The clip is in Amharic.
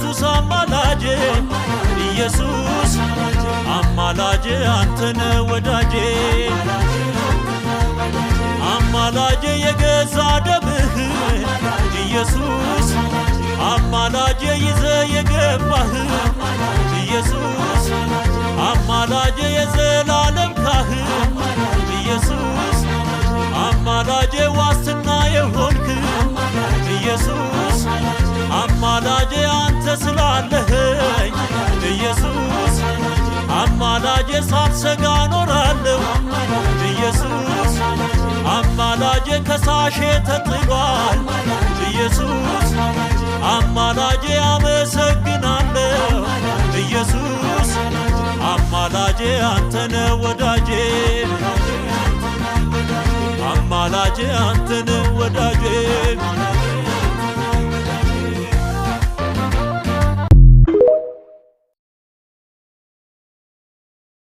ኢየሱስ አማላጄ ኢየሱስ አማላጄ አንተነ ወዳጄ አማላጄ የገዛ ደምህ ኢየሱስ አማላጄ ይዘ የገባህ ኢየሱስ አማላጄ የዘላለም ካህን ኢየሱስ አማላጄ ዋስትና የሆንክ ኢየሱስ አማላጄ አንተ ስላለኸኝ ኢየሱስ አማላጄ ሳልሰጋ ኖራለሁ ኢየሱስ አማላጄ ከሳሼ ተጥሏል ኢየሱስ አማላጄ